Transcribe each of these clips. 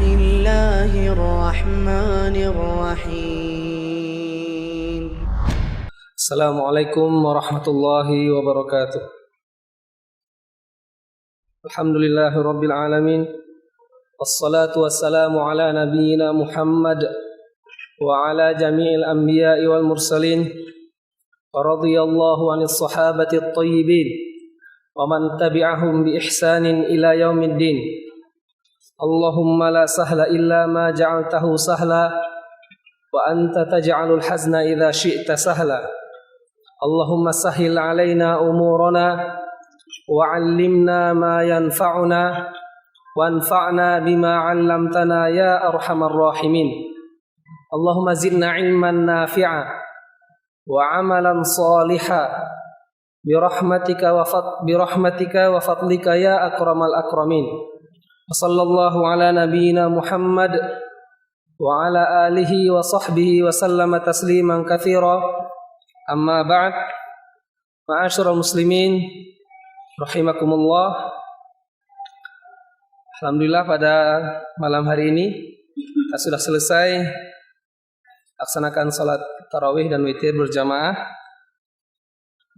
الله الرحمن الرحيم. السلام عليكم ورحمة الله وبركاته. الحمد لله رب العالمين، والصلاة والسلام على نبينا محمد وعلى جميع الأنبياء والمرسلين، ورضي الله عن الصحابة الطيبين ومن تبعهم بإحسان إلى يوم الدين. اللهم لا سهل إلا ما جعلته سهلا وأنت تجعل الحزن إذا شئت سهلا. اللهم سهل علينا أمورنا وعلمنا ما ينفعنا وانفعنا بما علمتنا يا أرحم الراحمين. اللهم زدنا علما نافعا وعملا صالحا برحمتك وفضلك يا أكرم الأكرمين. وصلى الله على نبينا محمد وعلى آله وصحبه وسلم تسليما كثيرا. أما بعد، ma'asyiral muslimin rahimakumullah. Alhamdulillah pada malam hari ini kita sudah selesai laksanakan salat tarawih dan witir berjamaah,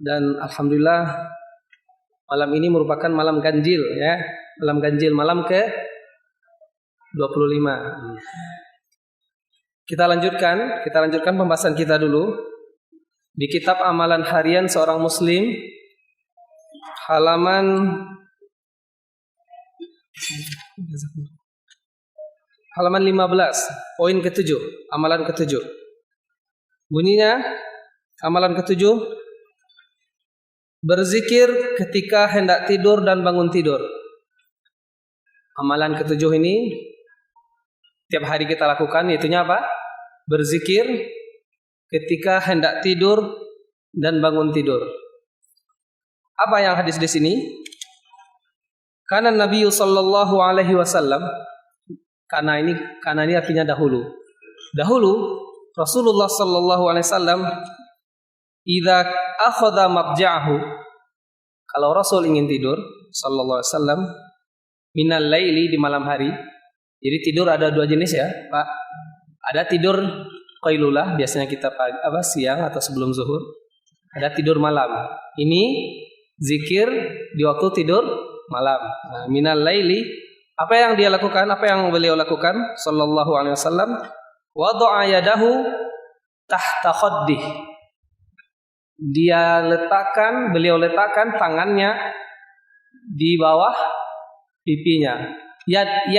dan alhamdulillah malam ini merupakan malam ganjil ya, malam ganjil, malam ke 25. Kita lanjutkan pembahasan kita dulu di kitab amalan harian seorang muslim, halaman 15, poin ke-7, amalan ke-7. Bunyinya amalan ke-7, berzikir ketika hendak tidur dan bangun tidur. Amalan ke-7 ini tiap hari kita lakukan, yaitunya apa? Berzikir ketika hendak tidur dan bangun tidur. Apa yang hadis di sini? Karena Nabi sallallahu alaihi wasallam, karena ini artinya dahulu. Dahulu Rasulullah sallallahu alaihi wasallam idza akhadha mabja'ahu, kalau Rasul ingin tidur sallallahu alaihi wasallam, minal laili, di malam hari. Jadi tidur ada dua jenis ya, Pak. Ada tidur qailulah, biasanya kita siang atau sebelum zuhur. Ada tidur malam. Ini zikir di waktu tidur malam. Nah, minal laili, apa yang dia lakukan? Apa yang beliau lakukan sallallahu alaihi wasallam? Wada'a yadahu tahta khaddih. Beliau letakkan tangannya di bawah pipinya. Yad.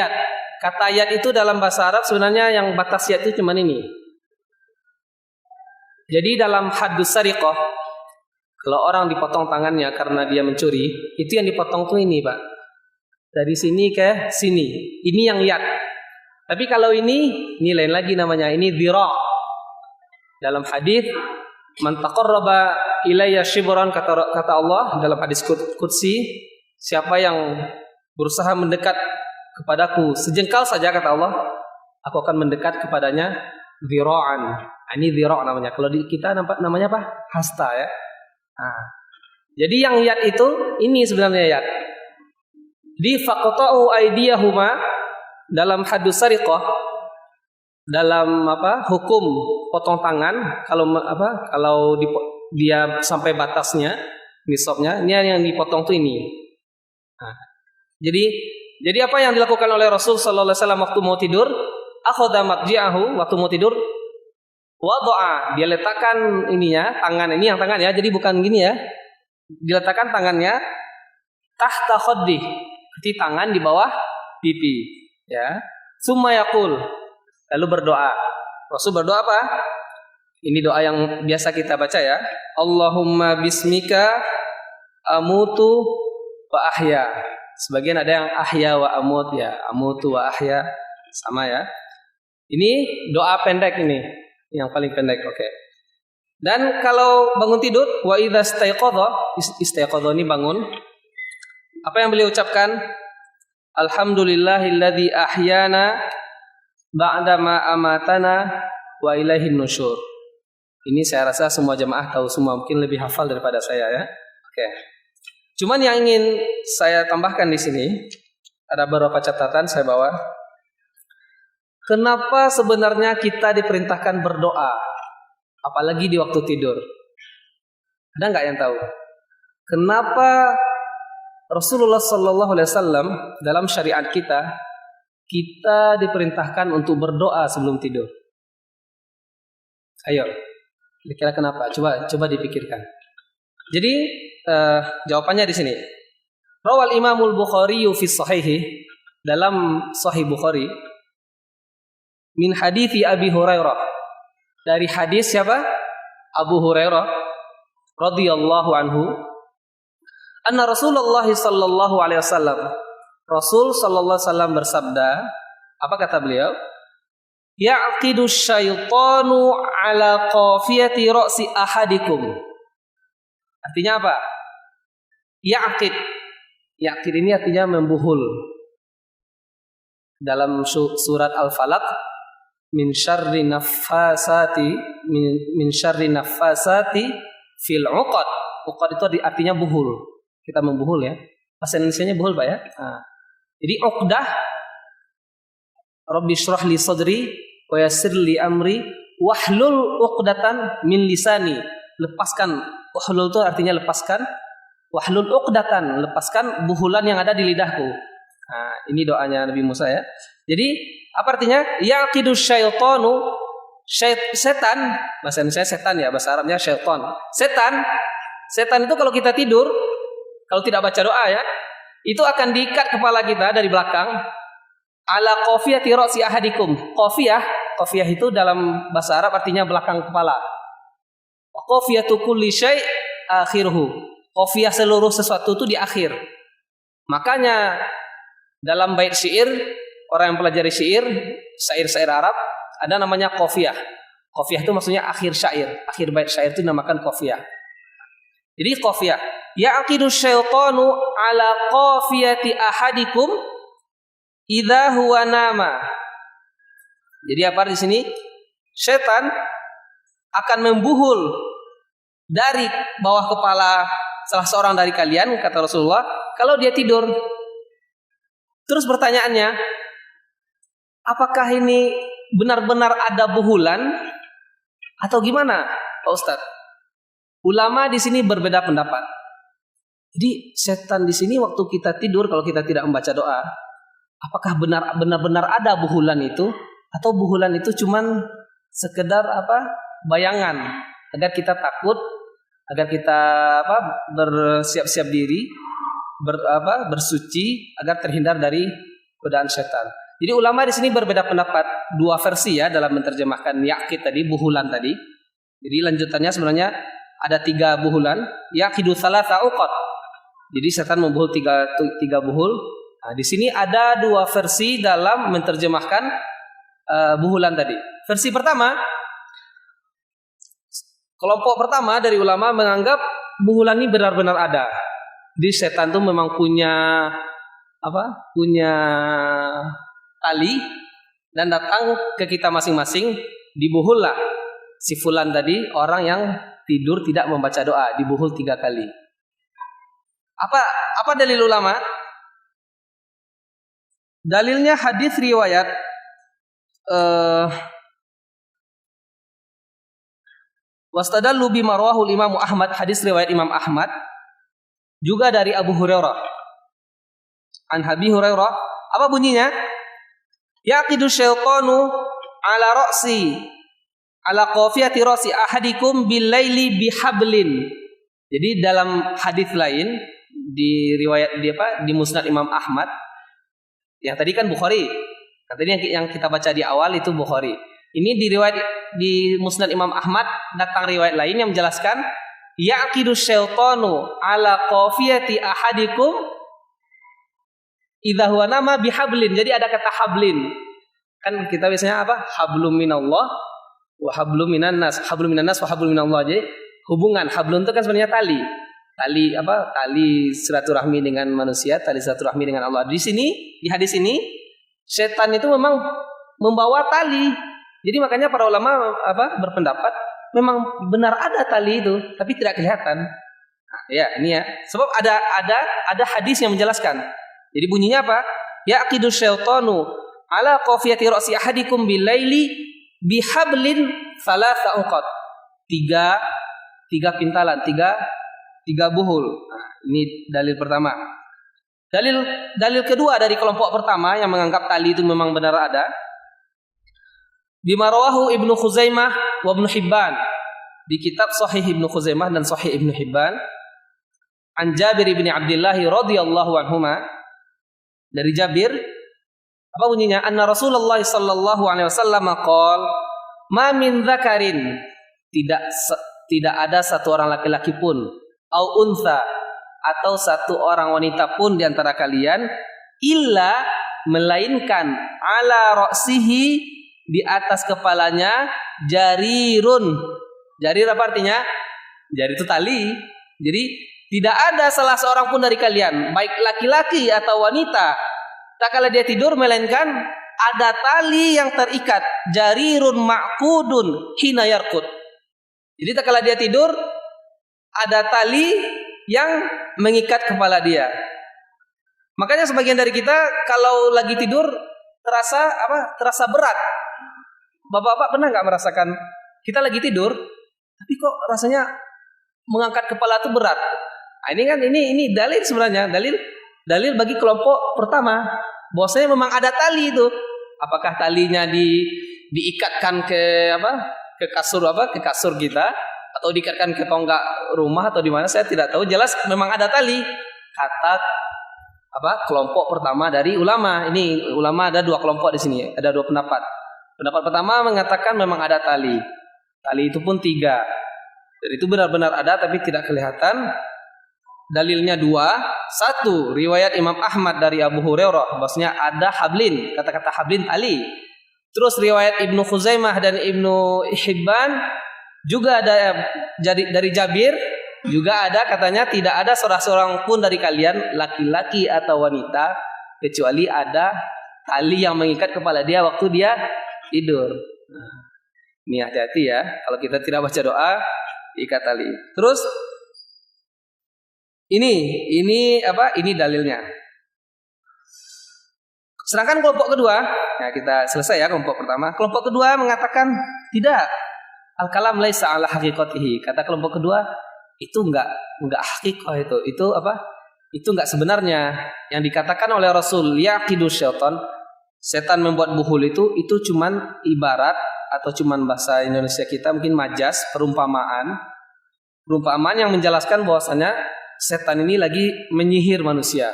Kata yad itu dalam bahasa Arab sebenarnya yang batas yad itu cuma ini. Jadi dalam haddus sariqah, kalau orang dipotong tangannya karena dia mencuri, itu yang dipotong tuh ini, Pak. Dari sini ke sini. Ini yang yad. Tapi kalau ini lain lagi namanya. Ini dhira'. Dalam hadis, man taqarraba ilayya shibran, kata Allah dalam hadis qudsi, siapa yang berusaha mendekat kepadaku sejengkal saja, kata Allah, aku akan mendekat kepadanya dhira'an. Ini dhira' namanya. Kalau di kita namanya apa? Hasta ya. Nah, jadi yang yad itu ini sebenarnya yad. Di faqata'u aydiyahuma, dalam hadus sariqah, dalam hukum potong tangan, kalau dia sampai batasnya nisabnya, ini yang dipotong tuh ini. Nah, jadi apa yang dilakukan oleh Rasul sallallahu alaihi wasallam waktu mau tidur? Akhadha madji'ahu, waktu mau tidur, wada'a, dia letakkan tangan ini yang tangan ya, jadi bukan gini ya. Diletakkan tangannya tahta khaddih, berarti tangan di bawah pipi ya. Summa yaqul, lalu berdoa. Rasul berdoa apa? Ini doa yang biasa kita baca ya. Allahumma bismika amutu wa ahya. Sebagian ada yang ahya wa amut ya. Amutu wa ahya sama ya. Ini doa pendek ini, yang paling pendek, oke. Dan kalau bangun tidur, wa idza istaiqadha ini bangun. Apa yang beliau ucapkan? Alhamdulillahilladzi ahyana ba'da ma amatana wa ilaihin nusyur. Ini saya rasa semua jemaah tahu semua, mungkin lebih hafal daripada saya ya. Oke. Cuman yang ingin saya tambahkan di sini ada beberapa catatan saya bawa. kenapa sebenarnya kita diperintahkan berdoa, apalagi di waktu tidur? Ada nggak yang tahu? Kenapa Rasulullah Sallallahu Alaihi Wasallam dalam syariat kita diperintahkan untuk berdoa sebelum tidur? Ayo, kira-kira kenapa? Coba dipikirkan. Jadi jawabannya di sini. Rawal Imamul Bukhari fi Sahihi, dalam Sahih Bukhari, min hadithi Abi Hurairah, dari hadis siapa? Abu Hurairah radhiyallahu anhu, anna Rasulullah sallallahu alaihi wasallam, Rasul sallallahu alaihi wasallam bersabda, apa kata beliau? Yaqidu syaitanu ala qafiyati ra'si ahadikum. Artinya apa? Yaqid ini artinya membuhul. Dalam surat Al-Falaq, min syarri naffasati fil 'uqad. Uqad itu artinya buhul. Kita membuhul ya. Bahasa Indonesianya buhul, Pak ya. Nah. Jadi uqdah, Rabbi shrah li sadri wa yassir li amri wahlul uqdatan min lisani. Lepaskan, wahlul itu artinya lepaskan. Wahlul uqdatan, lepaskan buhulan yang ada di lidahku. Nah, ini doanya Nabi Musa ya. Jadi apa artinya? Yaqidu syaitanu, setan, bahasa Indonesia setan ya, bahasa Arabnya syaitan. Setan itu kalau kita tidur, kalau tidak baca doa ya, itu akan diikat kepala kita dari belakang. Ala qafiyati ra'si ahadikum. Qafiyah itu dalam bahasa Arab artinya belakang kepala. Qafiyatu kulli syai' akhiruhu. Qafiyah seluruh sesuatu itu di akhir. Makanya dalam bait syair, orang yang pelajari syair Arab, ada namanya qafiyah. Qafiyah itu maksudnya akhir syair. Akhir bait syair itu dinamakan qafiyah. Jadi qafiyah, yaqidu syaitanu ala qafiyati ahadikum idza huwa nama. Jadi apa di sini? Setan akan membuhul dari bawah kepala salah seorang dari kalian, kata Rasulullah, kalau dia tidur. Terus pertanyaannya, apakah ini benar-benar ada buhulan atau gimana, Pak Ustadz? Ulama di sini berbeda pendapat. Jadi setan di sini waktu kita tidur, kalau kita tidak membaca doa, apakah benar-benar ada buhulan itu, atau buhulan itu cuman sekedar bayangan agar kita takut, agar kita bersiap-siap diri, bersuci agar terhindar dari godaan setan. Jadi ulama di sini berbeda pendapat, dua versi ya dalam menerjemahkan yaqid tadi, buhulan tadi. Jadi lanjutannya sebenarnya ada 3 buhulan, yaqidu tsalatsa uqad. Jadi setan membuhul tiga buhul. Nah, di sini ada 2 versi dalam menerjemahkan buhulan tadi. Versi pertama, kelompok pertama dari ulama menganggap buhulan ini benar-benar ada. Jadi setan itu memang punya tali dan datang ke kita masing-masing, dibuhul lah si fulan tadi, orang yang tidur tidak membaca doa, dibuhul 3 kali. Apa dalil ulama? Dalilnya hadis riwayat wastadallu bima rawahul Imam Ahmad, hadis riwayat Imam Ahmad juga dari Abu Hurairah. An Abi Hurairah, apa bunyinya? Yaqidu syaitanu ala qafiyati ra'si ahadikum bil laili bihablin. Jadi dalam hadis lain di riwayat di Musnad Imam Ahmad, yang tadi kan Bukhari. Tadi yang kita baca di awal itu Bukhari. Ini di riwayat di Musnad Imam Ahmad datang riwayat lain yang menjelaskan yaqidu syaitanu ala qafiyati ahadikum idza huwa nama bihablin. Jadi ada kata hablin. Kan kita biasanya hablum minallah wa hablum minan nas. Hablum minan nas wa hablum minallah. Jadi hubungan, hablun itu kan sebenarnya tali. Tali silaturahmi dengan manusia, tali silaturahmi dengan Allah. Di sini, di hadis ini, setan itu memang membawa tali. Jadi makanya para ulama berpendapat memang benar ada tali itu, tapi tidak kelihatan. Nah, ya, ini ya. Sebab ada hadis yang menjelaskan. Jadi bunyinya apa? Yaqidu syaitanu ala qafiyati ra'si ahadikum bilaili bihablin thalatha uqad. Tiga pintalan, tiga buhul. Nah, ini dalil pertama. Dalil kedua dari kelompok pertama yang menganggap tali itu memang benar ada. Bima rawahu Ibnu Khuzaimah wa Ibnu Hibban, di kitab Sahih Ibnu Khuzaimah dan Sahih Ibnu Hibban, an Jabir bin Abdullah radhiyallahu anhuma, dari Jabir, apa bunyinya? Anna Rasulullah sallallahu alaihi wasallam qol, ma min dzakarin, tidak ada satu orang laki-laki pun, au untha, atau satu orang wanita pun di antara kalian, illa, melainkan, ala ra'sihi, di atas kepalanya, jarirun. Jarir apa artinya? Jarir itu tali. Jadi tidak ada salah seorang pun dari kalian, baik laki-laki atau wanita, tak kala dia tidur melainkan ada tali yang terikat, jarirun ma'qudun hina yarqud. Jadi tak kala dia tidur ada tali yang mengikat kepala dia. Makanya sebagian dari kita kalau lagi tidur terasa berat. Bapak-bapak pernah nggak merasakan kita lagi tidur tapi kok rasanya mengangkat kepala itu berat? Nah, ini dalil sebenarnya, dalil bagi kelompok pertama bahwasanya memang ada tali itu. Apakah talinya diikatkan ke kasur kita, atau diikatkan ke tonggak rumah atau di mana, saya tidak tahu. Jelas memang ada tali. Kata kelompok pertama dari ulama. Ini ulama ada dua kelompok di sini, ada dua pendapat. Pendapat pertama mengatakan memang ada tali. Tali itu pun 3. Dan itu benar-benar ada tapi tidak kelihatan. Dalilnya 2. 1, riwayat Imam Ahmad dari Abu Hurairah bahwasanya ada hablin. Kata-kata hablin tali. Terus riwayat Ibnu Khuzaimah dan Ibnu Hibban juga ada dari Jabir, juga ada katanya tidak ada seorang pun dari kalian, laki-laki atau wanita, kecuali ada tali yang mengikat kepala dia waktu dia tidur. Nah, ini hati-hati ya, kalau kita tidak baca doa ikat tali. Terus ini dalilnya. Sedangkan kelompok kedua, ya kita selesai ya kelompok pertama. Kelompok kedua mengatakan tidak. Al-kalam laisa ala haqiqatihi. Kata kelompok kedua, itu enggak hakikat itu. Itu enggak sebenarnya. Yang dikatakan oleh Rasul, yaqidu syaitan, setan membuat buhul itu cuman ibarat atau cuman bahasa Indonesia kita mungkin majas, perumpamaan yang menjelaskan bahwasanya setan ini lagi menyihir manusia,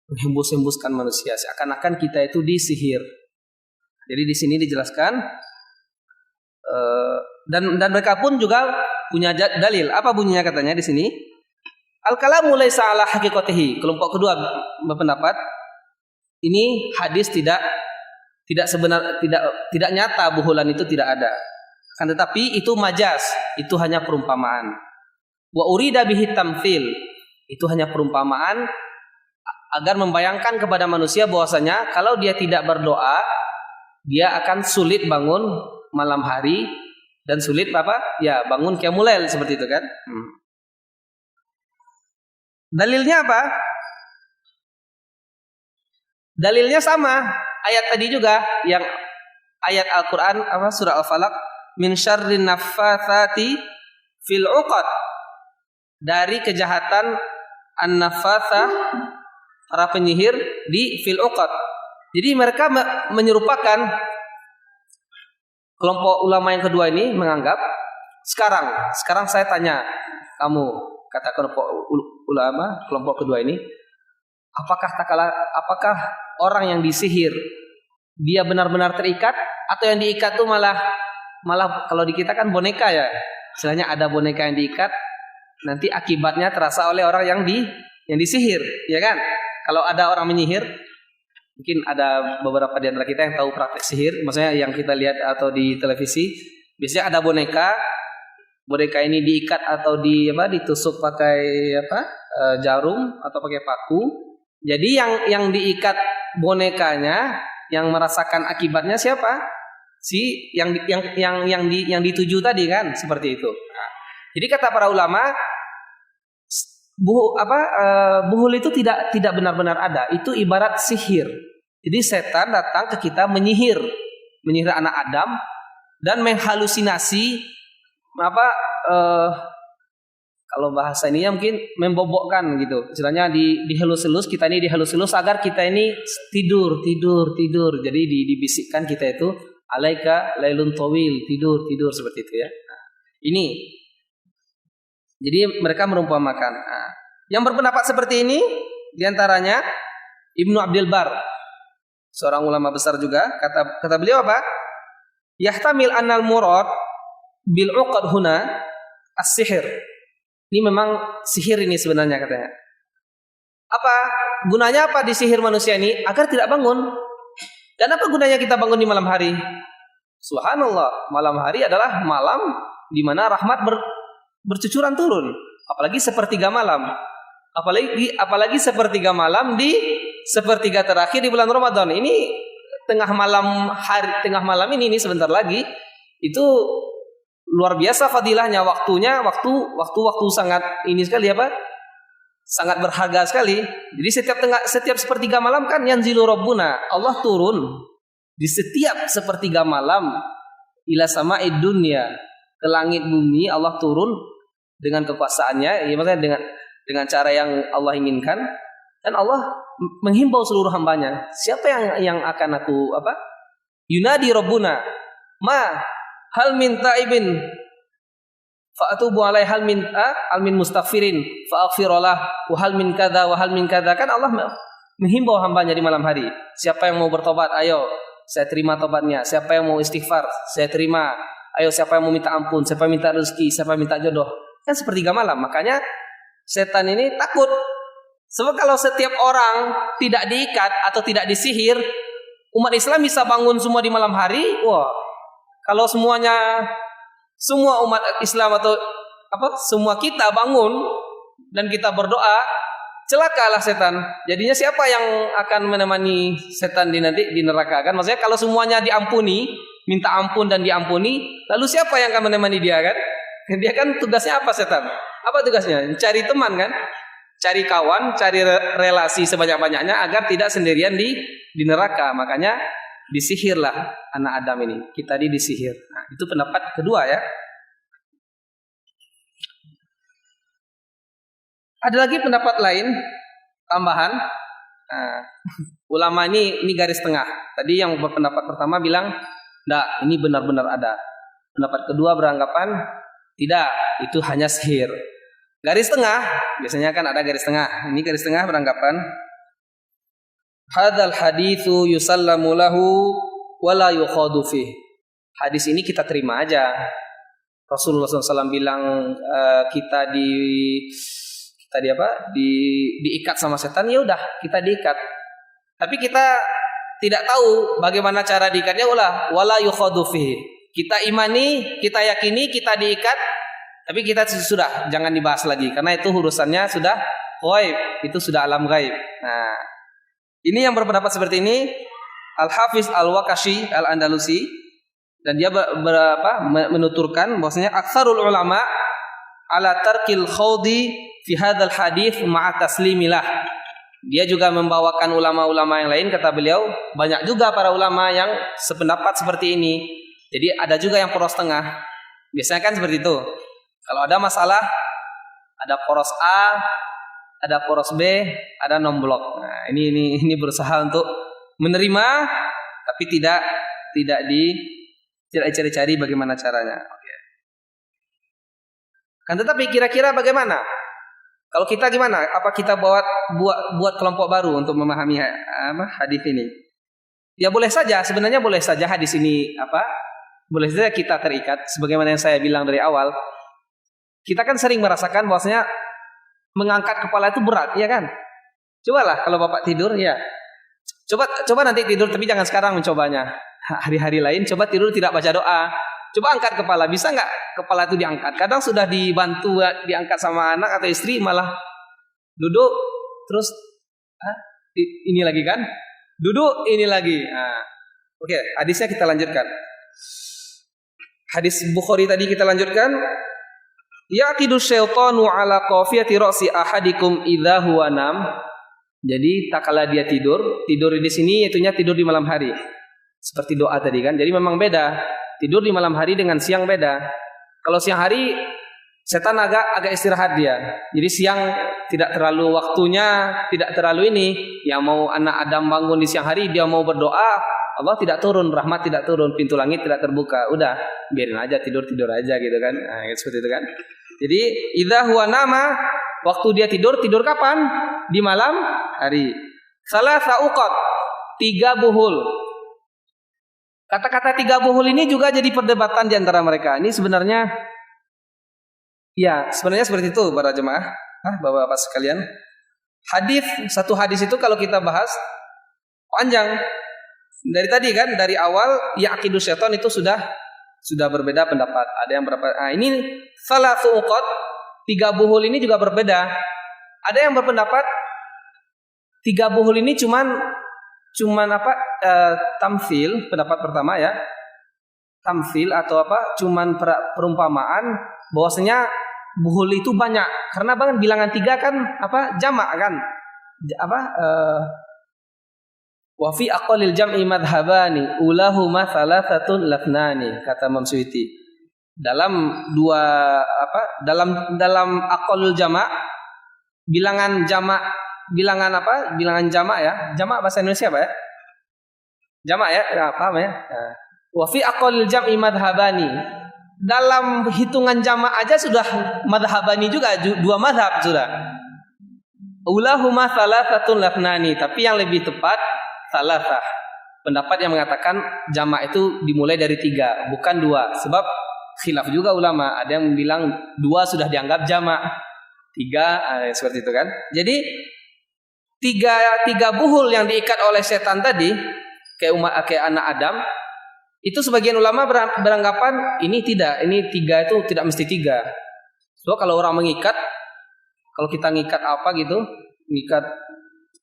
menghembus-hembuskan manusia, seakan-akan kita itu disihir. Jadi di sini dijelaskan dan mereka pun juga punya dalil. Apa bunyinya katanya di sini? Al-kalamu laisa ala haqiqatihi. Kelompok kedua berpendapat ini hadis tidak nyata, buhulan itu tidak ada. Kan tetapi itu majas, itu hanya perumpamaan. Wa urida bihi tamtsil, itu hanya perumpamaan agar membayangkan kepada manusia bahwasanya kalau dia tidak berdoa, dia akan sulit bangun malam hari dan sulit bangun qiyamul lail seperti itu kan. Dalilnya apa? Dalilnya sama, ayat tadi juga, yang ayat Al-Qur'an surah Al-Falaq, min syarrin naffatsati fil 'uqad, dari kejahatan an-naffatsah, para penyihir di fil 'uqad. Jadi mereka menyerupakan kelompok ulama yang kedua ini menganggap sekarang saya tanya kamu, kata kelompok ulama kelompok kedua ini, apakah orang yang disihir dia benar-benar terikat, atau yang diikat tuh malah kalau di kita kan boneka ya, istilahnya ada boneka yang diikat, nanti akibatnya terasa oleh orang yang disihir, ya kan? Kalau ada orang menyihir, mungkin ada beberapa di antara kita yang tahu praktek sihir, maksudnya yang kita lihat atau di televisi, biasanya ada boneka ini diikat atau ditusuk pakai jarum atau pakai paku. Jadi yang diikat bonekanya, yang merasakan akibatnya siapa? Yang dituju tadi kan, seperti itu. Nah, jadi kata para ulama, buhul itu tidak benar-benar ada. Itu ibarat sihir. Jadi setan datang ke kita menyihir anak Adam dan menghalusinasi kalau bahasa ininya mungkin membobokkan gitu. Istilahnya dihalus-halus, kita ini dihalus-halus agar kita ini tidur. Jadi dibisikkan kita itu alaika lailun tawil, tidur seperti itu ya. Nah, ini. Jadi mereka merumpamakan. Nah, yang berpendapat seperti ini diantaranya Ibnu Abdul Bar, seorang ulama besar juga, kata beliau apa? Yahtamil annal murad bil uqad huna as-sihir. Ini memang sihir ini sebenarnya katanya. Apa gunanya apa di sihir manusia ini? Agar tidak bangun. Dan apa gunanya kita bangun di malam hari? Subhanallah, malam hari adalah malam di mana rahmat bercucuran turun. Apalagi sepertiga malam. Apalagi sepertiga malam di sepertiga terakhir di bulan Ramadan. Ini tengah malam ini sebentar lagi itu luar biasa fadilahnya, waktu sangat ini sekali sangat berharga sekali. Jadi setiap sepertiga malam kan yanzilu rabbuna, Allah turun di setiap sepertiga malam ila sama'id dunya, ke langit bumi Allah turun dengan kekuasaannya, ya maksudnya dengan cara yang Allah inginkan, dan Allah menghimbau seluruh hambanya, siapa yang akan aku yunadi rabbuna ma hal min taibin fa'atubu alai hal min mustaghfirin fa'aghfirullah wa hal min kadza wa hal min kadza. Kan Allah menghimbau hambanya di malam hari, siapa yang mau bertobat, ayo saya terima tobatnya. Siapa yang mau istighfar, saya terima. Ayo siapa yang mau minta ampun, siapa yang minta rezeki, siapa yang minta jodoh. Kan sepertiga malam. Makanya setan ini takut. Sebab kalau setiap orang tidak diikat atau tidak disihir, umat Islam bisa bangun semua di malam hari. Wah, kalau semua umat Islam atau semua kita bangun dan kita berdoa, celakalah setan. Jadinya siapa yang akan menemani setan nanti di neraka? Kan maksudnya kalau semuanya diampuni, minta ampun dan diampuni, lalu siapa yang akan menemani dia kan? Dia kan tugasnya apa setan? Apa tugasnya? Cari teman kan? Cari kawan, cari relasi sebanyak-banyaknya agar tidak sendirian di neraka. Makanya disihirlah anak Adam ini. Kita disihir. Nah, itu pendapat kedua ya. Ada lagi pendapat lain tambahan. Nah, ulama ini garis tengah. Tadi yang berpendapat pertama bilang, enggak, ini benar-benar ada. Pendapat kedua beranggapan tidak, itu hanya sihir. Garis tengah, biasanya kan ada garis tengah. Ini garis tengah beranggapan hadzal haditsu yusallamu lahu wa la yukhadu fih. Hadis ini kita terima aja. Rasulullah SAW bilang kita diikat sama setan, ya udah kita diikat. Tapi kita tidak tahu bagaimana cara diikatnya, wala yukhadu fih. Kita imani, kita yakini kita diikat, tapi kita sudah jangan dibahas lagi karena itu urusannya sudah ghaib, itu sudah alam ghaib. Nah, ini yang berpendapat seperti ini Al-Hafiz Al-Waqashi Al-Andalusi, dan dia menuturkan bahwasanya aktsarul ulama ala tarkil khawdi fi hadzal hadits ma'a taslimilah. Dia juga membawakan ulama-ulama yang lain, kata beliau, banyak juga para ulama yang sependapat seperti ini. Jadi ada juga yang poros tengah. Biasanya kan seperti itu. Kalau ada masalah, ada poros A, ada poros B, ada non-blok. Nah, ini berusaha untuk menerima, tapi tidak dicari-cari bagaimana caranya. Kan tetapi kira-kira bagaimana? Kalau kita gimana? Apa kita buat kelompok baru untuk memahami hadis ini? Ya boleh saja, sebenarnya boleh saja hadis ini boleh saja kita terikat, sebagaimana yang saya bilang dari awal. Kita kan sering merasakan bahwasanya mengangkat kepala itu berat, ya kan? Cobalah kalau Bapak tidur, ya. Coba nanti tidur, tapi jangan sekarang mencobanya. Hari-hari lain coba tidur tidak baca doa. Coba angkat kepala, bisa nggak kepala itu diangkat? Kadang sudah dibantu diangkat sama anak atau istri, malah duduk terus ini lagi kan? Duduk ini lagi. Oke, hadisnya kita lanjutkan. Hadis Bukhari tadi kita lanjutkan. Yaqidu syaitanu ala qafiyati ra'si ahadikum idza huwa nam. Jadi tak kala dia tidur di sini itunya tidur di malam hari. Seperti doa tadi kan. Jadi memang beda. Tidur di malam hari dengan siang beda. Kalau siang hari setan agak istirahat dia. Jadi siang tidak terlalu waktunya, tidak terlalu ini. Yang mau anak Adam bangun di siang hari, dia mau berdoa, Allah tidak turun, rahmat tidak turun, pintu langit tidak terbuka. Udah, biarin aja tidur aja gitu kan. Nah, seperti itu kan. Jadi idza huwa nama, waktu dia tidur kapan? Di malam hari. Salasa uqat, 3 buhul. Kata-kata 3 buhul ini juga jadi perdebatan di antara mereka. Ini sebenarnya sebenarnya seperti itu para jemaah, Bapak-bapak sekalian. Satu hadis itu kalau kita bahas panjang. Dari tadi kan, dari awal ya'qidu syaitan itu sudah berbeda pendapat. Ada yang berapa? Ini salah su'uqat 3 buhul ini juga berbeda. Ada yang berpendapat 3 buhul ini cuman tamsil, pendapat pertama ya. Tamsil atau cuman perumpamaan bahwasanya buhul itu banyak. Karena bilangan 3 kan jamak kan. Wa fi aqallil jam'i madhhabani ulahuma thalathatun lathnani, kata Imam Suyuti. Dalam aqallul jamak, bilangan jamak ya. Jamak bahasa Indonesia apa ya? Jamak ya, paham ya? Wa fi aqallil jam'i madhhabani. Dalam hitungan jamak aja sudah madhhabani juga, 2 madhab sudah. Ulahuma thalathatun lathnani, tapi yang lebih tepat salasah. Pendapat yang mengatakan jamak itu dimulai dari 3, bukan 2. Sebab khilaf juga ulama. Ada yang bilang 2 sudah dianggap jamak, 3 seperti itu kan. Jadi 3 buhul yang diikat oleh setan tadi kayak anak Adam, itu sebagian ulama beranggapan ini 3 itu tidak mesti 3. So kalau orang mengikat, kalau kita ngikat ngikat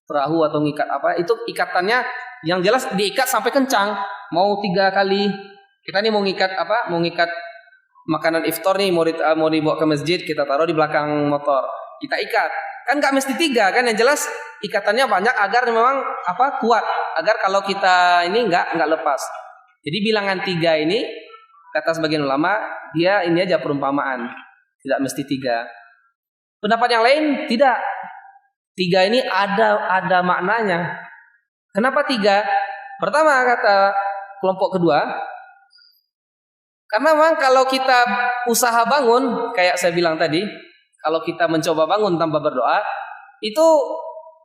perahu atau ngikat itu ikatannya yang jelas diikat sampai kencang. Mau 3 kali. Kita nih mau ngikat makanan iftar nih, mau dibawa ke masjid, kita taruh di belakang motor, kita ikat. Kan nggak mesti 3 kan, yang jelas ikatannya banyak agar memang kuat, agar kalau kita ini nggak lepas. Jadi bilangan 3 ini kata sebagian ulama dia ini aja perumpamaan, tidak mesti 3. Pendapat yang lain tidak. 3 ini ada maknanya. Kenapa 3? Pertama kata kelompok kedua, karena memang kalau kita usaha bangun, kayak saya bilang tadi, kalau kita mencoba bangun tanpa berdoa, itu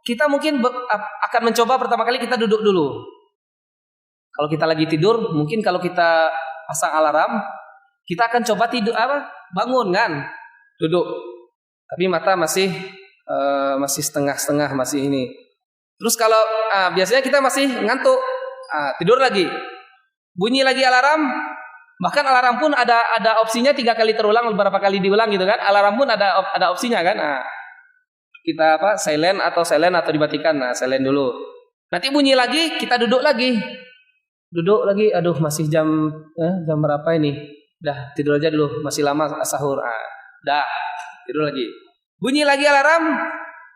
kita mungkin akan mencoba pertama kali kita duduk dulu. Kalau kita lagi tidur, mungkin kalau kita pasang alarm, kita akan coba bangun kan, duduk. Tapi mata masih setengah-setengah, masih ini. Terus kalau biasanya kita masih ngantuk, tidur lagi, bunyi lagi alarm. Bahkan alarm pun ada opsinya 3 kali terulang, beberapa kali diulang gitu kan. Alarm pun ada opsinya kan. Kita silent atau dimatikan. Silent dulu. Nanti bunyi lagi, kita duduk lagi. Aduh masih jam berapa ini? Dah tidur aja dulu, masih lama sahur. Dah tidur lagi. Bunyi lagi alarm.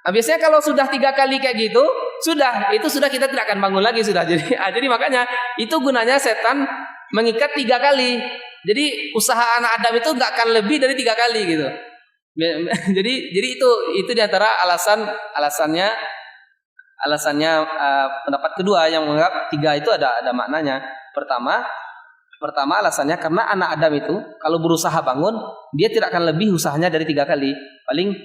Biasanya kalau sudah 3 kali kayak gitu, sudah kita tidak akan bangun lagi sudah. Jadi makanya itu gunanya setan mengikat 3 kali. Jadi usaha anak Adam itu nggak akan lebih dari 3 kali gitu. Jadi itu diantara alasannya pendapat kedua yang menganggap 3 itu ada maknanya. Pertama alasannya karena anak Adam itu kalau berusaha bangun, dia tidak akan lebih usahanya dari 3 kali. Paling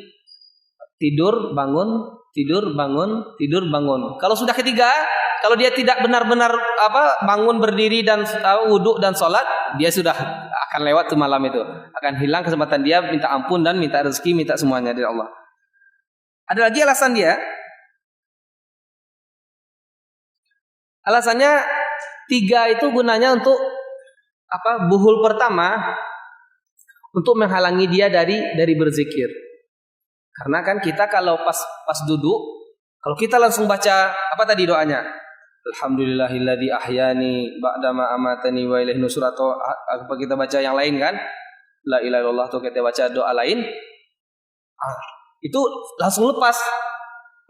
tidur, bangun, tidur, bangun, tidur, bangun. Kalau sudah ketiga, kalau dia tidak benar-benar bangun, berdiri dan wudhu dan sholat, dia sudah akan lewat tuh malam itu. Akan hilang kesempatan dia minta ampun dan minta rezeki, minta semuanya dari Allah. Ada lagi alasan dia. Alasannya 3 itu gunanya untuk buhul pertama, untuk menghalangi dia dari berzikir. Karena kan kita kalau pas duduk, kalau kita langsung baca tadi doanya, Alhamdulillahilladzi ahyani ba'dama amatani wa ilaihi nusyur, atau kita baca yang lain kan, la ilaha illallah, atau kita baca doa lain, itu langsung lepas.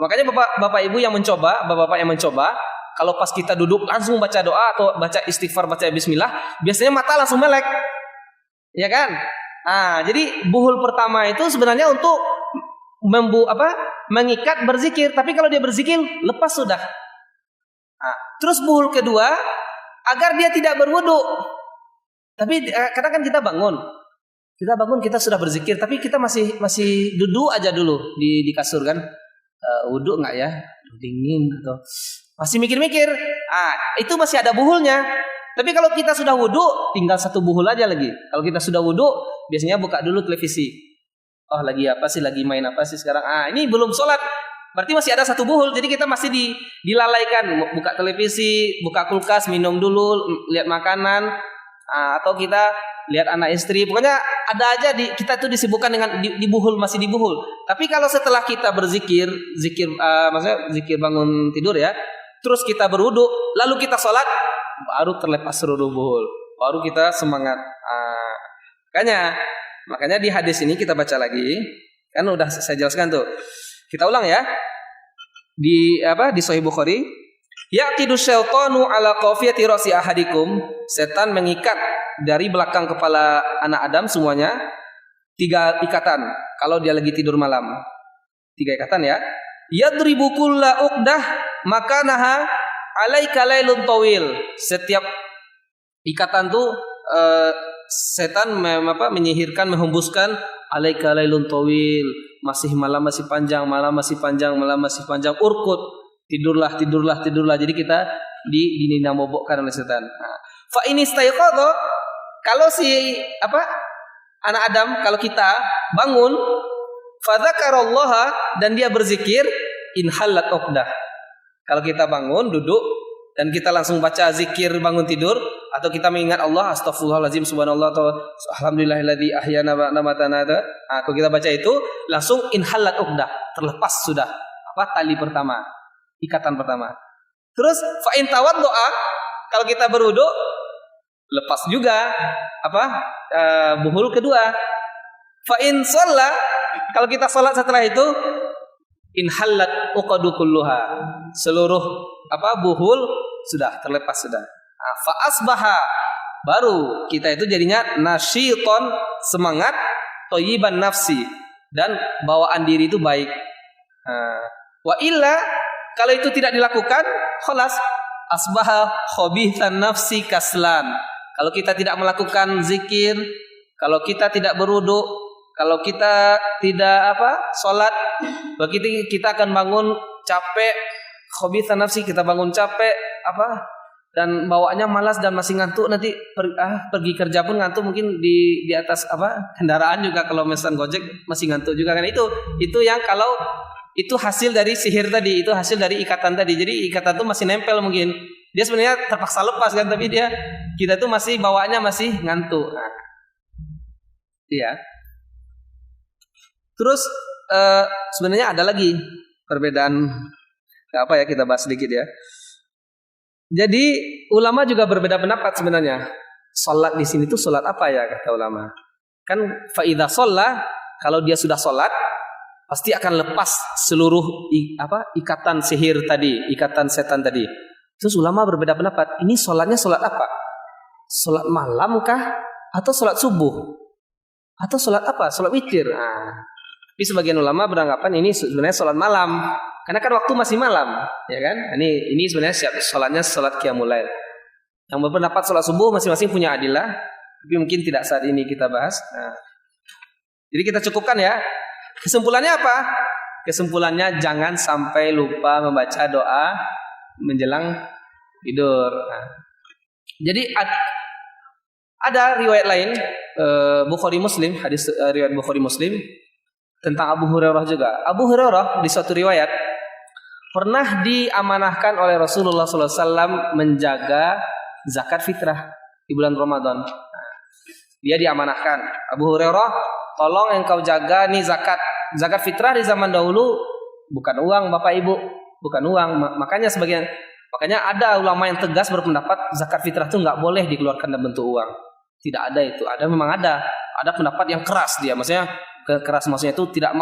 Makanya bapak ibu yang mencoba, bapak-bapak yang mencoba, kalau pas kita duduk langsung baca doa atau baca istighfar, baca bismillah, biasanya mata langsung melek. Ya kan? Jadi buhul pertama itu sebenarnya untuk mengikat berzikir, tapi kalau dia berzikir lepas sudah. Terus buhul kedua agar dia tidak berwudu. Tapi kadang kan kita bangun kita sudah berzikir, tapi kita masih duduk aja dulu di kasur kan, wudu nggak ya, dingin atau masih mikir-mikir, itu masih ada buhulnya. Tapi kalau kita sudah wudu, tinggal satu buhul aja lagi. Kalau kita sudah wudu, biasanya buka dulu televisi. Oh lagi apa sih, lagi main apa sih sekarang? Ini belum sholat, berarti masih ada satu buhul. Jadi kita masih dilalaikan, buka televisi, buka kulkas, minum dulu, lihat makanan, atau kita lihat anak istri. Pokoknya ada aja kita tuh disibukkan dengan di buhul, masih di buhul. Tapi kalau setelah kita berzikir, maksudnya zikir bangun tidur ya, terus kita berwudu, lalu kita sholat, baru terlepas seluruh buhul, baru kita semangat. Makanya di hadis ini kita baca lagi, kan udah saya jelaskan tuh. Kita ulang ya. Di Sahih Bukhari, yaqidu syaitanu ala qafiyati ra'si ahadikum, setan mengikat dari belakang kepala anak Adam semuanya 3 ikatan kalau dia lagi tidur malam. 3 ikatan ya. Yadribu kulla uqdah makanaha alaika lailun tawil. Setiap ikatan tuh setan menyihirkan, menghembuskan alaika lailun tawil, malam masih panjang, malam masih panjang, urkut, tidurlah. Jadi kita dinamobokkan oleh setan. Fa ini staiqadha, kalau anak Adam, kalau kita bangun, fa dzakarallaha, dan dia berzikir, inhallat uqdah. Kalau kita bangun, duduk, dan kita langsung baca zikir bangun tidur, atau kita mengingat Allah, astaghfirullahaladzim, subhanallah, atau alhamdulillahilladzi ahyana wa amatana. Kalau kita baca itu, langsung inhallat uqdah, terlepas sudah tali pertama, ikatan pertama. Terus fa in tawaddoa, kalau kita berwudu, lepas juga buhul kedua. Fa in shalla, kalau kita salat setelah itu, inhallat uqadu kulluha, seluruh buhul sudah terlepas sudah. Fa asbaha, baru kita itu jadinya nasyiton, semangat, thayyiban nafsi, dan bawaan diri itu baik. Wa illa, kalau itu tidak dilakukan, khalas asbaha khabithan nafsi kaslan. Kalau kita tidak melakukan zikir, kalau kita tidak berwudu, kalau kita tidak sholat, begitu kita akan bangun capek, khabithan nafsi, kita bangun capek dan bawaannya malas dan masih ngantuk. Nanti pergi kerja pun ngantuk, mungkin di atas kendaraan juga, kalau mesan Gojek masih ngantuk juga kan. Itu yang kalau itu hasil dari sihir tadi, itu hasil dari ikatan tadi. Jadi ikatan itu masih nempel, mungkin dia sebenarnya terpaksa lepas kan, tapi kita tuh masih bawaannya masih ngantuk. Iya. Terus sebenarnya ada lagi perbedaan, kita bahas sedikit ya. Jadi ulama juga berbeda pendapat sebenarnya. Salat di sini tuh salat apa ya, kata ulama? Kan fa idza shalla, kalau dia sudah salat pasti akan lepas seluruh ikatan sihir tadi, ikatan setan tadi. Terus ulama berbeda pendapat, ini salatnya salat apa? Salat malam kah, atau salat subuh, atau salat apa? Salat witir. Tapi sebagian ulama beranggapan ini sebenarnya salat malam, karena kan waktu masih malam, ya kan? Ini sebenarnya salatnya salat qiyamul lail. Yang berpendapat salat subuh masing-masing punya adilah, tapi mungkin tidak saat ini kita bahas. Jadi kita cukupkan ya. Kesimpulannya apa? Kesimpulannya jangan sampai lupa membaca doa menjelang tidur. Jadi ada riwayat lain, Bukhari Muslim, hadis riwayat Bukhari Muslim tentang Abu Hurairah juga. Abu Hurairah di suatu riwayat pernah diamanahkan oleh Rasulullah SAW menjaga zakat fitrah di bulan Ramadan. Dia diamanahkan, Abu Hurairah, tolong engkau jaga nih zakat fitrah di zaman dahulu bukan uang Bapak Ibu, bukan uang. Makanya ada ulama yang tegas berpendapat zakat fitrah itu nggak boleh dikeluarkan dalam bentuk uang. Tidak ada itu. Memang ada pendapat yang keras dia, maksudnya keras maksudnya itu tidak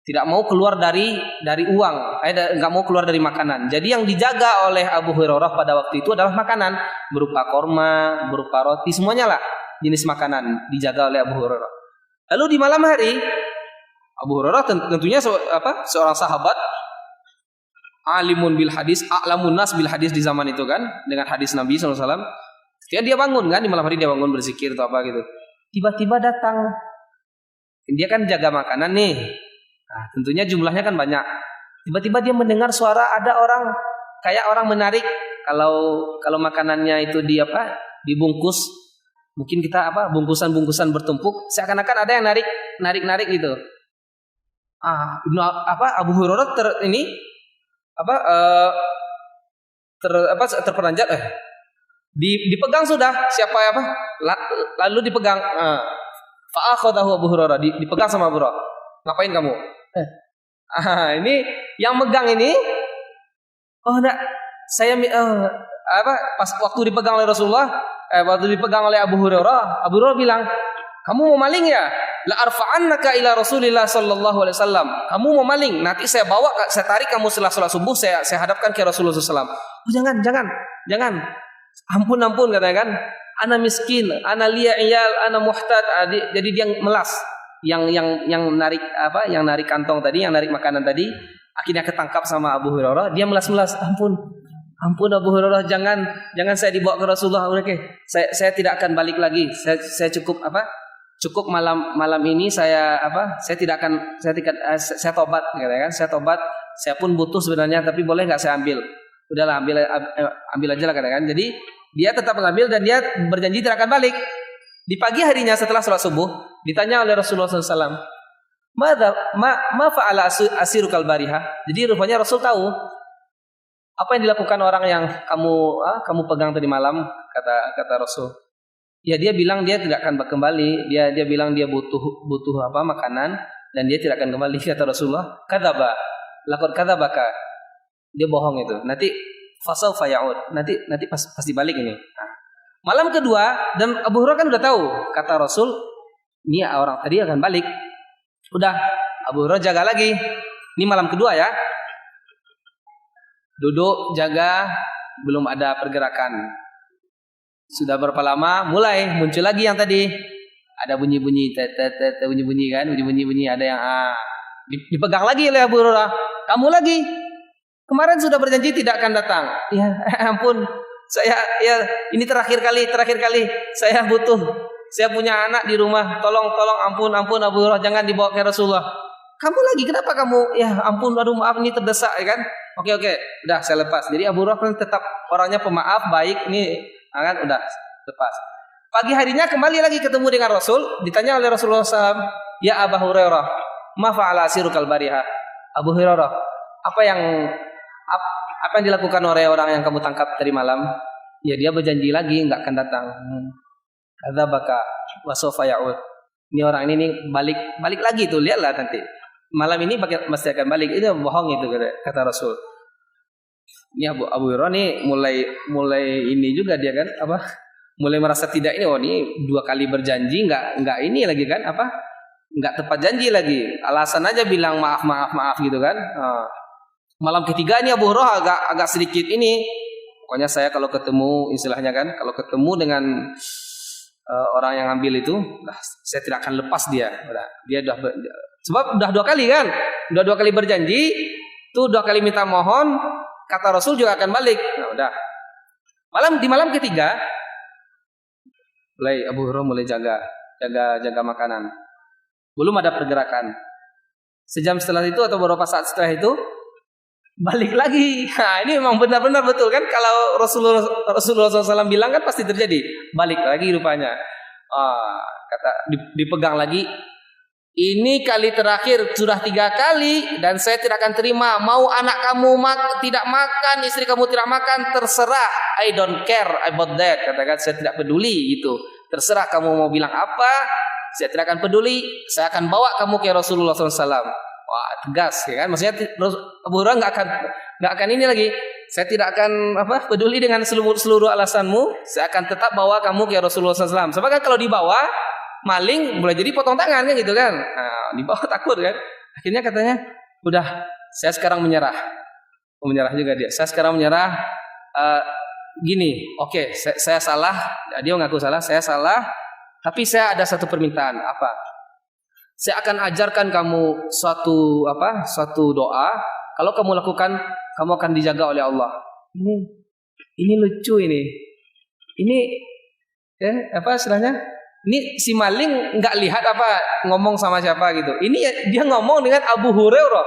Tidak mau keluar dari uang, nggak mau keluar dari makanan. Jadi yang dijaga oleh Abu Hurairah pada waktu itu adalah makanan berupa korma, berupa roti, semuanya lah jenis makanan dijaga oleh Abu Hurairah. Lalu di malam hari Abu Hurairah tentunya seorang sahabat alimun bil hadis, a'lamun nas bil hadis di zaman itu kan, dengan hadis Nabi SAW. Ketika dia bangun kan, di malam hari dia bangun berzikir atau apa gitu. Tiba-tiba datang, dia kan jaga makanan nih. Nah, tentunya jumlahnya kan banyak. Tiba-tiba dia mendengar suara ada orang, kayak orang menarik. Kalau makanannya itu dibungkus, mungkin kita bungkusan-bungkusan bertumpuk, seakan-akan ada yang narik gitu. Abu Hurairah terperanjat, dipegang sudah siapa lalu dipegang. Fa'akhadahu Abu Hurairah, dipegang sama Abu Hurairah. Ngapain kamu? Ini yang megang ini. Oh enggak, saya pas waktu dipegang oleh Rasulullah, waktu dipegang oleh Abu Hurairah bilang, "Kamu mau maling ya? La arfa'annaka ila Rasulillah sallallahu alaihi wasallam." Kamu mau maling, nanti saya tarik kamu setelah salat subuh, saya hadapkan ke Rasulullah sallallahu alaihi wasallam. Oh, jangan. Ampun katanya kan. Ana miskin, ana liya iyal, ana muhtad. Jadi dia melas. Yang narik kantong tadi, yang narik makanan tadi, akhirnya ketangkap sama Abu Hurairah. Dia melas-melas, ampun Abu Hurairah, jangan saya dibawa ke Rasulullah. Oke, saya tidak akan balik lagi. Saya cukup malam ini saya tobat, kan? Saya tobat. Saya pun butuh sebenarnya, tapi boleh nggak saya ambil? Udahlah, ambil aja lah, kan? Jadi dia tetap mengambil dan dia berjanji tidak akan balik. Di pagi harinya setelah sholat subuh, ditanya oleh Rasulullah SAW, ma fa'ala asirukal barihah. Jadi rupanya Rasul tahu apa yang dilakukan orang yang kamu pegang tadi malam, kata Rasul. Ya, dia bilang dia tidak akan kembali. Dia bilang dia butuh makanan dan dia tidak akan kembali, kata Rasulullah. Kadzaba, laqad kadzabaka. Dia bohong itu. Nanti fasaufa ya'ud. Nanti pasti balik ini. Malam kedua, dan Abu Hurairah kan udah tahu, kata Rasul, ini orang tadi akan balik. Udah, Abu Hurairah jaga lagi. Ini malam kedua ya. Duduk, jaga, belum ada pergerakan. Sudah berapa lama, mulai muncul lagi yang tadi. Ada bunyi-bunyi, bunyi-bunyi kan, bunyi-bunyi, ada yang dipegang lagi oleh Abu Hurairah. Kamu lagi. Kemarin sudah berjanji tidak akan datang. Ya, ampun. Ini terakhir kali saya butuh. Saya punya anak di rumah. Tolong ampun Abu Hurairah, jangan dibawa ke Rasulullah. Kamu lagi, kenapa kamu? Ya ampun, aduh maaf, ini terdesak, ya kan? Oke, udah saya lepas. Jadi Abu Hurairah kan tetap orangnya pemaaf, baik, ini kan udah lepas. Pagi harinya kembali lagi ketemu dengan Rasul, ditanya oleh Rasulullah SAW, "Ya Abu Hurairah, ma fa'ala asirukal barihah?" Abu Hurairah, apa yang dilakukan oleh orang yang kamu tangkap tadi malam? Ya, dia berjanji lagi nggak akan datang. Kadzabaka wa sawfa ya'ud. Ini orang ini balik lagi tuh, lihatlah nanti. Malam ini pasti akan balik. Itu bohong itu, kata Rasul. Ini Abu Hurairah nih mulai ini juga dia kan mulai merasa tidak ini. Oh, ini 2 kali berjanji nggak ini lagi kan nggak tepat janji lagi. Alasan aja bilang maaf gitu kan. Malam ketiga ini Abu Hurairah agak sedikit ini. Pokoknya saya kalau ketemu, istilahnya kan, kalau ketemu dengan orang yang ambil itu, saya tidak akan lepas dia. Dia sebab udah 2 kali kan, udah 2 kali berjanji, tuh 2 kali minta mohon, kata Rasul juga akan balik. Nah, udah. Di malam ketiga, Abu Hurairah mulai jaga makanan. Belum ada pergerakan. Sejam setelah itu atau beberapa saat setelah itu, balik lagi. Nah, ini memang benar-benar betul kan, kalau Rasulullah SAW bilang kan pasti terjadi. Balik lagi rupanya. Kata dipegang lagi. Ini kali terakhir, sudah 3 kali dan saya tidak akan terima. Mau anak kamu tidak makan, istri kamu tidak makan, terserah. I don't care about that. Katakan saya tidak peduli gitu. Terserah kamu mau bilang apa, saya tidak akan peduli. Saya akan bawa kamu ke Rasulullah SAW. Wah, tegas ya kan? Maksudnya Abu Hurairah nggak akan ini lagi. Saya tidak akan peduli dengan seluruh alasanmu. Saya akan tetap bawa kamu ke Rasulullah SAW. Sebab kan kalau dibawa maling boleh jadi potong tangan kan gitu kan. Nah, dibawa takut kan. Akhirnya katanya, udah, saya sekarang menyerah. Menyerah juga dia. Saya sekarang menyerah. Gini, oke, saya salah. Dia mengaku salah, saya salah. Tapi saya ada satu permintaan. Apa? Saya akan ajarkan kamu suatu doa. Kalau kamu lakukan, kamu akan dijaga oleh Allah. Ini lucu ini. Ini istilahnya? Ini si maling nggak lihat ngomong sama siapa gitu. Ini dia ngomong dengan Abu Hurairah.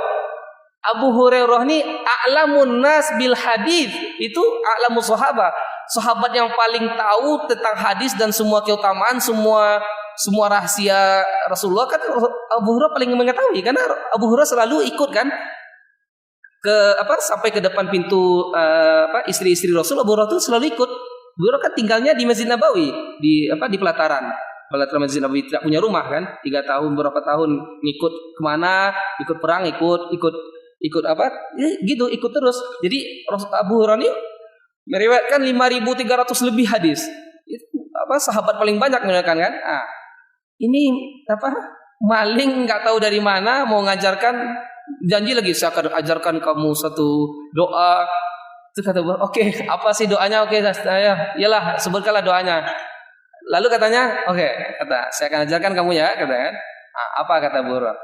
Abu Hurairah ini a'lamun nas bil hadis. Itu a'lamus sahabat. Sahabat yang paling tahu tentang hadis dan semua keutamaan, semua rahasia Rasulullah kan Abu Hurairah paling mengetahui karena Abu Hurairah selalu ikut kan sampai ke depan pintu istri-istri Rasul. Abu Hurairah itu selalu ikut. Abu Hurairah kan tinggalnya di Masjid Nabawi di pelataran Masjid Nabawi, tidak punya rumah kan, 3 tahun berapa tahun ngikut kemana, ikut perang, ikut ikut terus. Jadi Abu Hurairah ini meriwayatkan 5.300 lebih hadis. Itu sahabat paling banyak meriwayatkan kan. Ini maling nggak tahu dari mana mau ngajarkan, janji lagi saya akan ajarkan kamu satu doa. Itu kata oke, apa sih doanya? Oke, saya iyalah sebutkanlah doanya. Lalu katanya, saya akan ajarkan kamu ya, katakan. Apa kata Abu Hurairah?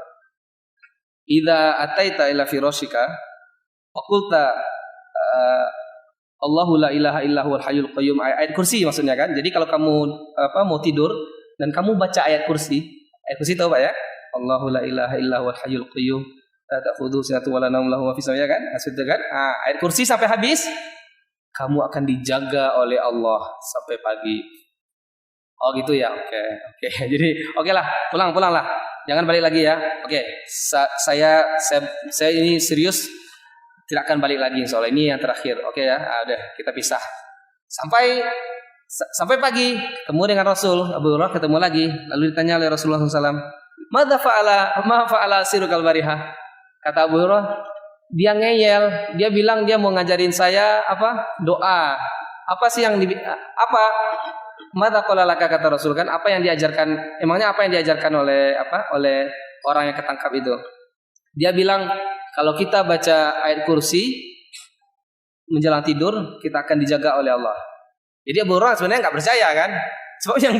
Idza ataita ila firashika faqulta Allahu la ilaha illa huwal hayyul qayyum, ayat kursi maksudnya kan. Jadi kalau kamu mau tidur dan kamu baca ayat kursi tahu Pak ya? Allahu la ilaha illa huwal hayyul qayyum la ta'khudhuhu sinatun wa la nawm lahu ma fis samawati kan? Maksudnya kan? Ayat kursi sampai habis kamu akan dijaga oleh Allah sampai pagi. Oh gitu ya. Oke. Jadi lah, pulanglah. Jangan balik lagi ya. Oke. Saya ini serius tidak akan balik lagi soal ini yang terakhir. Oke ya. Udah kita pisah. Sampai pagi ketemu dengan Rasul. Abu Hurairah ketemu lagi. Lalu ditanya oleh Rasulullah SAW, ma fa'ala sirukal barihah? Kata Abu Hurairah, dia ngeyel. Dia bilang dia mau ngajarin saya doa. Apa sih yang Mada qala laka, kata Rasul kan, apa yang diajarkan, emangnya apa yang diajarkan oleh orang yang ketangkap itu? Dia bilang kalau kita baca ayat kursi menjelang tidur kita akan dijaga oleh Allah. Jadi Abu Hurairah sebenarnya nggak percaya kan? Sebab yang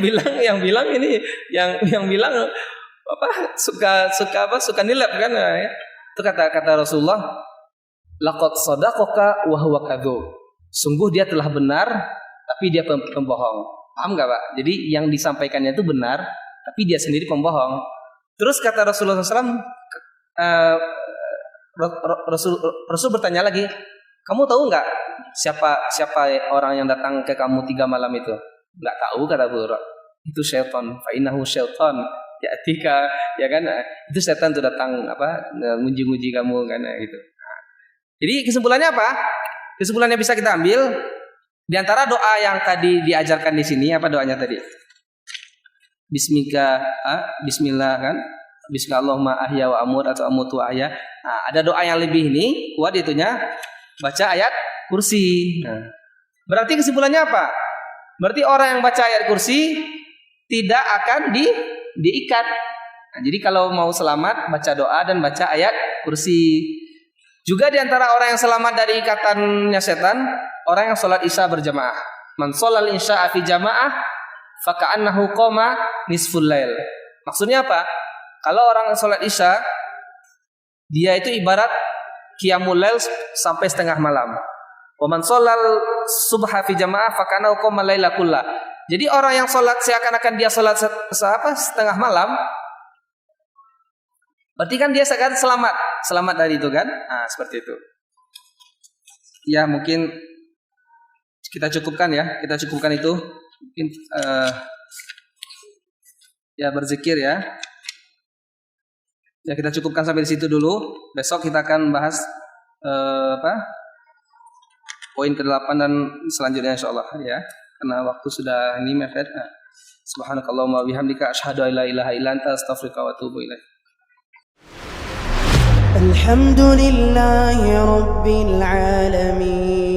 bilang ini yang bilang suka nilap kan ya. Itu kata Rasulullah, laqad sadaqaka wa huwa kadzub. Sungguh dia telah benar tapi dia pembohong. Paham nggak Pak? Jadi yang disampaikannya itu benar, tapi dia sendiri pembohong. Terus kata Rasulullah SAW, Rasul bertanya lagi, kamu tahu nggak siapa orang yang datang ke kamu 3 malam itu? Nggak tahu, kata Abu Hurairah. Itu syaitan. Fa'innahu syaitan. Ya tika, ya kan? Itu setan tuh datang nguji-nguji kamu kan gitu. Jadi kesimpulannya apa? Kesimpulannya bisa kita ambil. Di antara doa yang tadi diajarkan di sini, apa doanya tadi? Bismillah kan? Bismillah Allahumma ahya wa amut atau amut wa ahya. Ada doa yang lebih ini, kuat itunya, baca ayat kursi. Berarti kesimpulannya apa? Berarti orang yang baca ayat kursi tidak akan diikat. Jadi kalau mau selamat, baca doa dan baca ayat kursi. Juga di antara orang yang selamat dari ikatannya setan, orang yang sholat isya berjamaah. Man sholal isya fi jamaah faka'annahu qoma nisful lail. Maksudnya apa? Kalau orang sholat isya, dia itu ibarat qiyamul lail sampai setengah malam. Wa man sholal subha fi jamaah faka'annahu qoma laila kullah. Jadi orang yang sholat seakan-akan dia sholat setengah malam, berarti kan dia seakan selamat dari itu kan? Seperti itu. Ya mungkin kita cukupkan itu. Mungkin ya berzikir ya. Ya kita cukupkan sampai di situ dulu. Besok kita akan bahas poin ke-8 dan selanjutnya insyaallah ya. Karena waktu sudah ini mepet. Subhanakallahumma wa bihamdika asyhadu an la ilaha illa anta astaghfiruka wa atubu ilaik. الحمد لله رب العالمين